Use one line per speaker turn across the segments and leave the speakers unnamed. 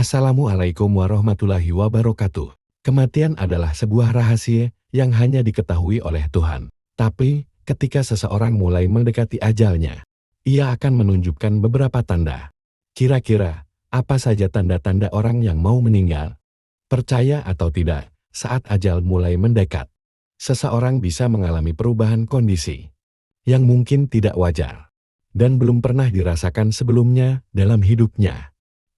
Assalamualaikum warahmatullahi wabarakatuh. Kematian adalah sebuah rahasia yang hanya diketahui oleh Tuhan. Tapi, ketika seseorang mulai mendekati ajalnya, ia akan menunjukkan beberapa tanda. Kira-kira, apa saja tanda-tanda orang yang mau meninggal? Percaya atau tidak, saat ajal mulai mendekat, seseorang bisa mengalami perubahan kondisi yang mungkin tidak wajar dan belum pernah dirasakan sebelumnya dalam hidupnya,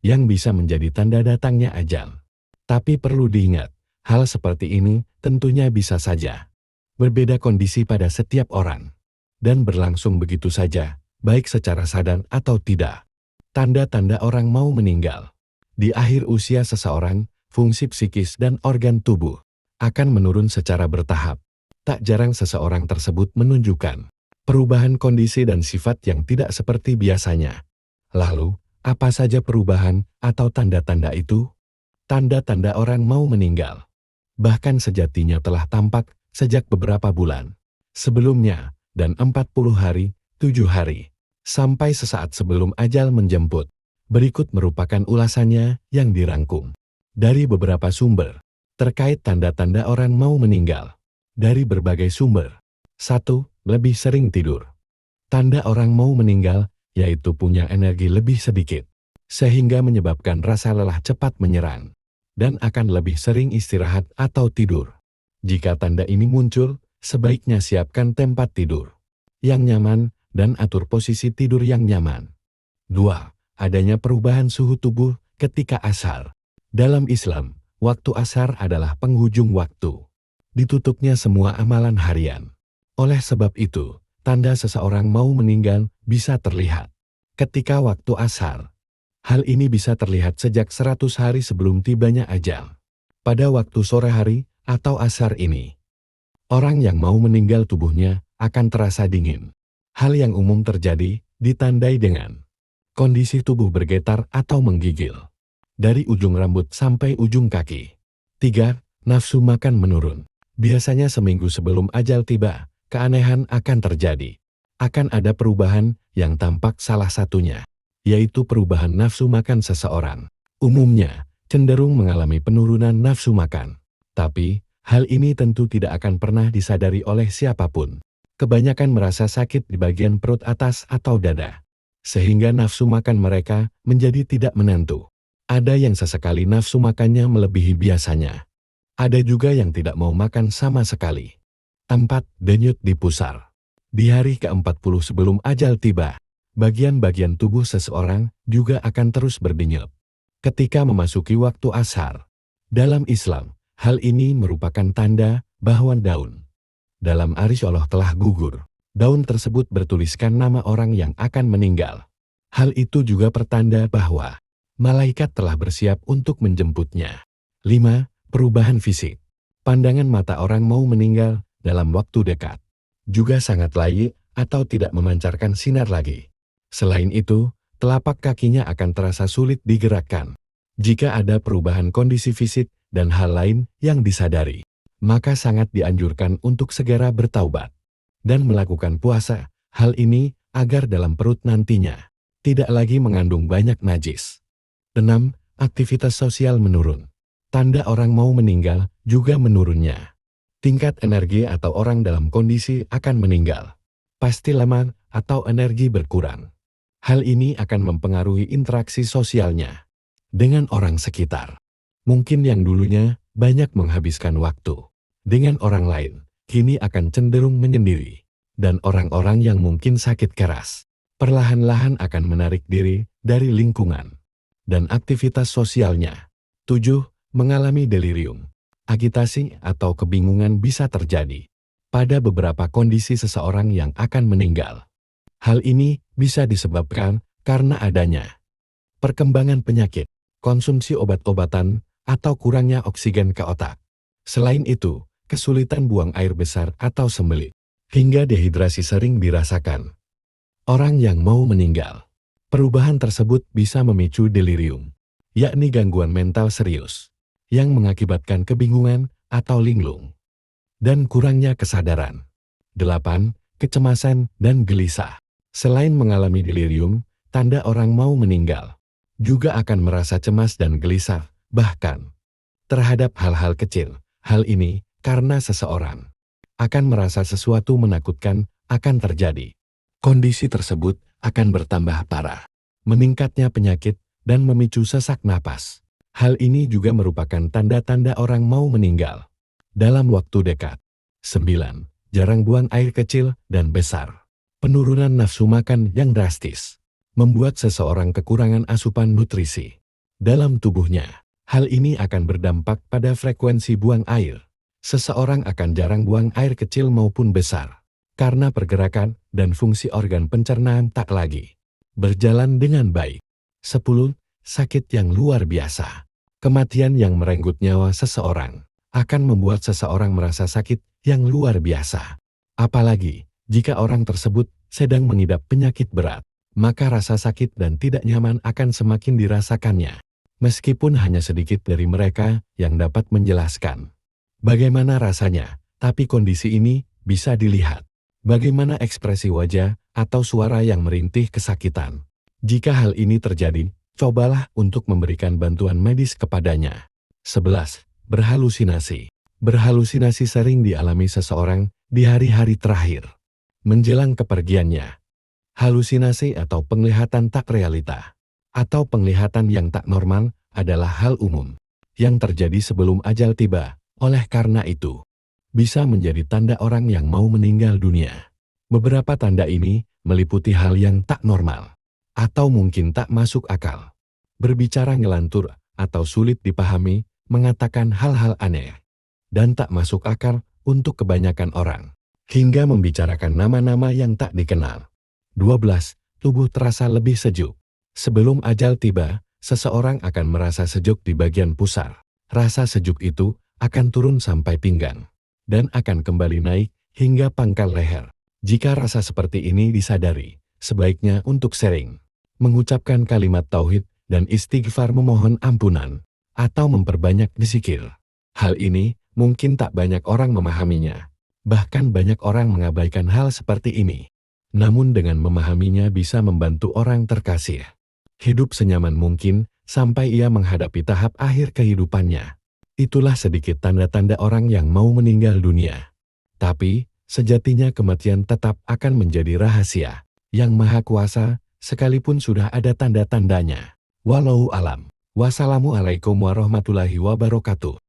yang bisa menjadi tanda datangnya ajal. Tapi perlu diingat, hal seperti ini tentunya bisa saja berbeda kondisi pada setiap orang, dan berlangsung begitu saja, baik secara sadar atau tidak. Tanda-tanda orang mau meninggal. Di akhir usia seseorang, fungsi psikis dan organ tubuh akan menurun secara bertahap. Tak jarang seseorang tersebut menunjukkan perubahan kondisi dan sifat yang tidak seperti biasanya. Lalu, apa saja perubahan atau tanda-tanda itu? Tanda-tanda orang mau meninggal bahkan sejatinya telah tampak sejak beberapa bulan sebelumnya dan 40 hari, 7 hari, sampai sesaat sebelum ajal menjemput. Berikut merupakan ulasannya yang dirangkum dari beberapa sumber terkait tanda-tanda orang mau meninggal. Dari berbagai sumber. 1. Lebih sering tidur. Tanda orang mau meninggal yaitu punya energi lebih sedikit, sehingga menyebabkan rasa lelah cepat menyerang, dan akan lebih sering istirahat atau tidur. Jika tanda ini muncul, sebaiknya siapkan tempat tidur yang nyaman dan atur posisi tidur yang nyaman. 2. Adanya perubahan suhu tubuh ketika ashar. Dalam Islam, waktu ashar adalah penghujung waktu ditutupnya semua amalan harian. Oleh sebab itu, tanda seseorang mau meninggal bisa terlihat ketika waktu ashar. Hal ini bisa terlihat sejak 100 hari sebelum tibanya ajal. Pada waktu sore hari atau ashar ini, orang yang mau meninggal tubuhnya akan terasa dingin. Hal yang umum terjadi ditandai dengan kondisi tubuh bergetar atau menggigil dari ujung rambut sampai ujung kaki. 3. Nafsu makan menurun. Biasanya seminggu sebelum ajal tiba, keanehan akan terjadi. Akan ada perubahan yang tampak, salah satunya yaitu perubahan nafsu makan seseorang. Umumnya, cenderung mengalami penurunan nafsu makan. Tapi, hal ini tentu tidak akan pernah disadari oleh siapapun. Kebanyakan merasa sakit di bagian perut atas atau dada, sehingga nafsu makan mereka menjadi tidak menentu. Ada yang sesekali nafsu makannya melebihi biasanya. Ada juga yang tidak mau makan sama sekali. 4. Denyut di pusar. Di hari ke-40 sebelum ajal tiba, bagian-bagian tubuh seseorang juga akan terus berdenyut ketika memasuki waktu ashar. Dalam Islam, hal ini merupakan tanda bahwa daun dalam arsy Allah telah gugur. Daun tersebut bertuliskan nama orang yang akan meninggal. Hal itu juga pertanda bahwa malaikat telah bersiap untuk menjemputnya. 5. Perubahan fisik. Pandangan mata orang mau meninggal dalam waktu dekat juga sangat layu atau tidak memancarkan sinar lagi. Selain itu, telapak kakinya akan terasa sulit digerakkan. Jika ada perubahan kondisi fisik dan hal lain yang disadari, maka sangat dianjurkan untuk segera bertaubat dan melakukan puasa. Hal ini agar dalam perut nantinya tidak lagi mengandung banyak najis. 6. Aktivitas sosial menurun. Tanda orang mau meninggal juga menurunnya tingkat energi atau orang dalam kondisi akan meninggal pasti lemah atau energi berkurang. Hal ini akan mempengaruhi interaksi sosialnya dengan orang sekitar. Mungkin yang dulunya banyak menghabiskan waktu dengan orang lain, kini akan cenderung menyendiri. Dan orang-orang yang mungkin sakit keras, perlahan-lahan akan menarik diri dari lingkungan dan aktivitas sosialnya. 7. Mengalami delirium. Agitasi atau kebingungan bisa terjadi pada beberapa kondisi seseorang yang akan meninggal. Hal ini bisa disebabkan karena adanya perkembangan penyakit, konsumsi obat-obatan, atau kurangnya oksigen ke otak. Selain itu, kesulitan buang air besar atau sembelit, hingga dehidrasi sering dirasakan orang yang mau meninggal. Perubahan tersebut bisa memicu delirium, yakni gangguan mental serius yang mengakibatkan kebingungan atau linglung dan kurangnya kesadaran. 8. Kecemasan dan gelisah. Selain mengalami delirium, tanda orang mau meninggal juga akan merasa cemas dan gelisah, bahkan terhadap hal-hal kecil. Hal ini karena seseorang akan merasa sesuatu menakutkan akan terjadi. Kondisi tersebut akan bertambah parah, meningkatnya penyakit, dan memicu sesak napas. Hal ini juga merupakan tanda-tanda orang mau meninggal dalam waktu dekat. 9. Jarang buang air kecil dan besar. Penurunan nafsu makan yang drastis membuat seseorang kekurangan asupan nutrisi dalam tubuhnya. Hal ini akan berdampak pada frekuensi buang air. Seseorang akan jarang buang air kecil maupun besar, karena pergerakan dan fungsi organ pencernaan tak lagi berjalan dengan baik. 10. Sakit yang luar biasa. Kematian yang merenggut nyawa seseorang akan membuat seseorang merasa sakit yang luar biasa. Apalagi jika orang tersebut sedang mengidap penyakit berat, maka rasa sakit dan tidak nyaman akan semakin dirasakannya. Meskipun hanya sedikit dari mereka yang dapat menjelaskan bagaimana rasanya, tapi kondisi ini bisa dilihat. Bagaimana ekspresi wajah atau suara yang merintih kesakitan. Jika hal ini terjadi, cobalah untuk memberikan bantuan medis kepadanya. 11. Berhalusinasi. Berhalusinasi sering dialami seseorang di hari-hari terakhir menjelang kepergiannya. Halusinasi atau penglihatan tak realita, atau penglihatan yang tak normal adalah hal umum yang terjadi sebelum ajal tiba. Oleh karena itu, bisa menjadi tanda orang yang mau meninggal dunia. Beberapa tanda ini meliputi hal yang tak normal, atau mungkin tak masuk akal. Berbicara ngelantur atau sulit dipahami, mengatakan hal-hal aneh, dan tak masuk akal untuk kebanyakan orang, hingga membicarakan nama-nama yang tak dikenal. 12. Tubuh terasa lebih sejuk. Sebelum ajal tiba, seseorang akan merasa sejuk di bagian pusar. Rasa sejuk itu akan turun sampai pinggang, dan akan kembali naik hingga pangkal leher. Jika rasa seperti ini disadari, sebaiknya untuk sering mengucapkan kalimat tauhid dan istighfar memohon ampunan, atau memperbanyak zikir. Hal ini mungkin tak banyak orang memahaminya. Bahkan banyak orang mengabaikan hal seperti ini. Namun dengan memahaminya bisa membantu orang terkasih hidup senyaman mungkin sampai ia menghadapi tahap akhir kehidupannya. Itulah sedikit tanda-tanda orang yang mau meninggal dunia. Tapi, sejatinya kematian tetap akan menjadi rahasia yang maha kuasa, sekalipun sudah ada tanda-tandanya. Wallahu alam. Wassalamualaikum warahmatullahi wabarakatuh.